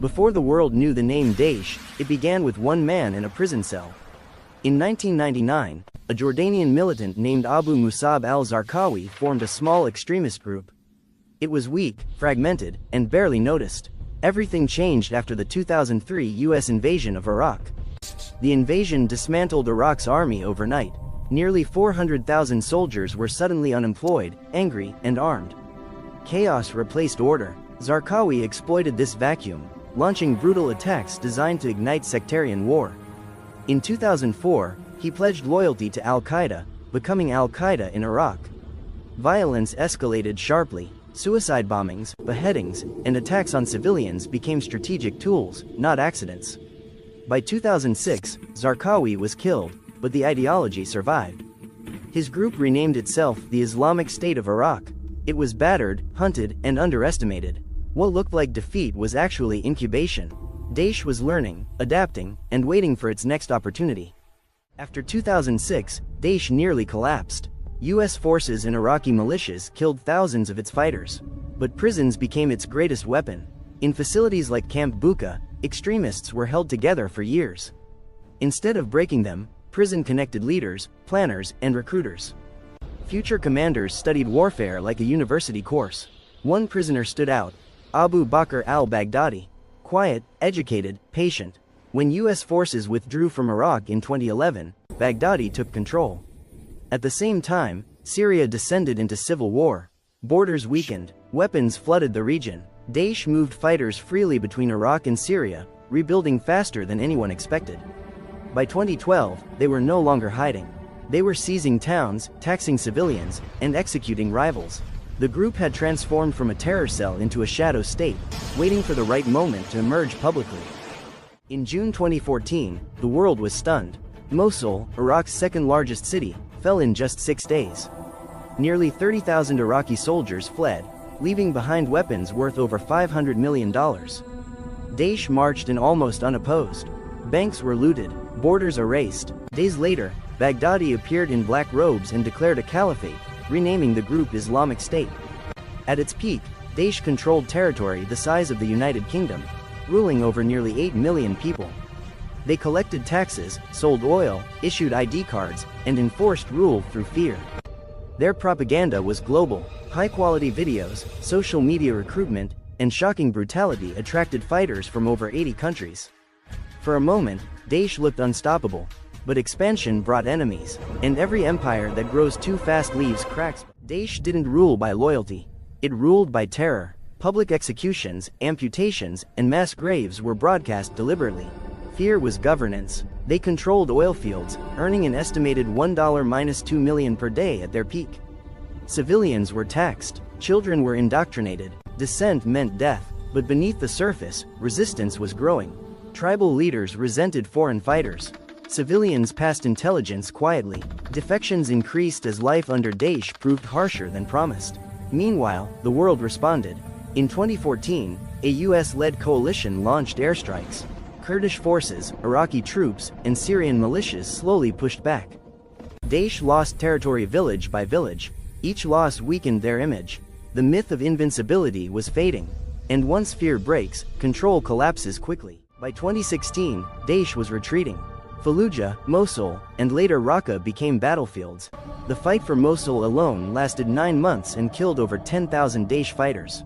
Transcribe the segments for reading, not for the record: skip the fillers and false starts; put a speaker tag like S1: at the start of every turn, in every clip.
S1: Before the world knew the name Daesh, it began with one man in a prison cell. In 1999, a Jordanian militant named Abu Musab al-Zarqawi formed a small extremist group. It was weak, fragmented, and barely noticed. Everything changed after the 2003 US invasion of Iraq. The invasion dismantled Iraq's army overnight. Nearly 400,000 soldiers were suddenly unemployed, angry, and armed. Chaos replaced order. Zarqawi exploited this vacuum, launching brutal attacks designed to ignite sectarian war. In 2004, he pledged loyalty to al-Qaeda, becoming al-Qaeda in Iraq. Violence escalated sharply. Suicide bombings, beheadings, and attacks on civilians became strategic tools, not accidents. By 2006, Zarqawi was killed, but the ideology survived. His group renamed itself the Islamic State of Iraq. It was battered, hunted, and underestimated. What looked like defeat was actually incubation. Daesh was learning, adapting, and waiting for its next opportunity. After 2006, Daesh nearly collapsed. US forces and Iraqi militias killed thousands of its fighters. But prisons became its greatest weapon. In facilities like Camp Bucca, extremists were held together for years. Instead of breaking them, prison connected leaders, planners, and recruiters. Future commanders studied warfare like a university course. One prisoner stood out: Abu Bakr al-Baghdadi. Quiet, educated, patient. When US forces withdrew from Iraq in 2011, Baghdadi took control. At the same time, Syria descended into civil war. Borders weakened, weapons flooded the region. Daesh moved fighters freely between Iraq and Syria, rebuilding faster than anyone expected. By 2012, they were no longer hiding. They were seizing towns, taxing civilians, and executing rivals. The group had transformed from a terror cell into a shadow state, waiting for the right moment to emerge publicly. In June 2014, the world was stunned. Mosul, Iraq's second-largest city, fell in just 6 days. Nearly 30,000 Iraqi soldiers fled, leaving behind weapons worth over $500 million. Daesh marched in almost unopposed. Banks were looted, borders erased. Days later, Baghdadi appeared in black robes and declared a caliphate, renaming the group Islamic State. At its peak, Daesh controlled territory the size of the United Kingdom, ruling over nearly 8 million people. They collected taxes, sold oil, issued ID cards, and enforced rule through fear. Their propaganda was global. High-quality videos, social media recruitment, and shocking brutality attracted fighters from over 80 countries. For a moment, Daesh looked unstoppable, but expansion brought enemies, and every empire that grows too fast leaves cracks. Daesh didn't rule by loyalty. It ruled by terror. Public executions, amputations, and mass graves were broadcast deliberately. Fear was governance. They controlled oil fields, earning an estimated $1–2 million per day at their peak. Civilians were taxed, children were indoctrinated, dissent meant death, but beneath the surface, resistance was growing. Tribal leaders resented foreign fighters. Civilians passed intelligence quietly. Defections increased as life under Daesh proved harsher than promised. Meanwhile, the world responded. In 2014, a US-led coalition launched airstrikes. Kurdish forces, Iraqi troops, and Syrian militias slowly pushed back. Daesh lost territory village by village. Each loss weakened their image. The myth of invincibility was fading. And once fear breaks, control collapses quickly. By 2016, Daesh was retreating. Fallujah, Mosul, and later Raqqa became battlefields. The fight for Mosul alone lasted 9 months and killed over 10,000 Daesh fighters.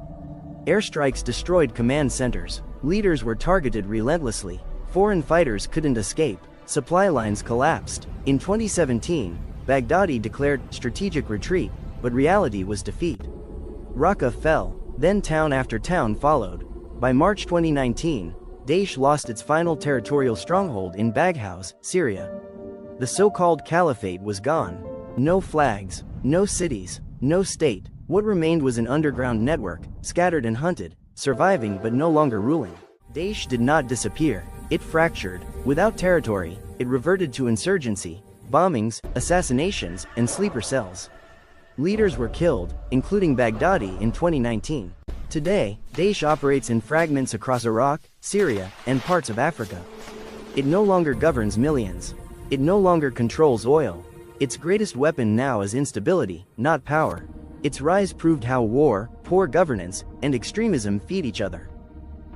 S1: Airstrikes destroyed command centers. Leaders were targeted relentlessly. Foreign fighters couldn't escape. Supply lines collapsed. In 2017, Baghdadi declared strategic retreat, but reality was defeat. Raqqa fell, then town after town followed. By March 2019, Daesh lost its final territorial stronghold in Baghouz, Syria. The so-called Caliphate was gone. No flags, no cities, no state. What remained was an underground network, scattered and hunted, surviving but no longer ruling. Daesh did not disappear. It fractured. Without territory, it reverted to insurgency, bombings, assassinations, and sleeper cells. Leaders were killed, including Baghdadi in 2019. Today, Daesh operates in fragments across Iraq, Syria, and parts of Africa. It no longer governs millions. It no longer controls oil. Its greatest weapon now is instability, not power. Its rise proved how war, poor governance, and extremism feed each other.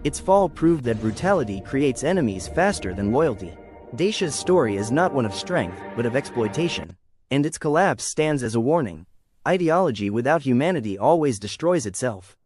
S1: Its fall proved that brutality creates enemies faster than loyalty. Daesh's story is not one of strength, but of exploitation. And its collapse stands as a warning. Ideology without humanity always destroys itself.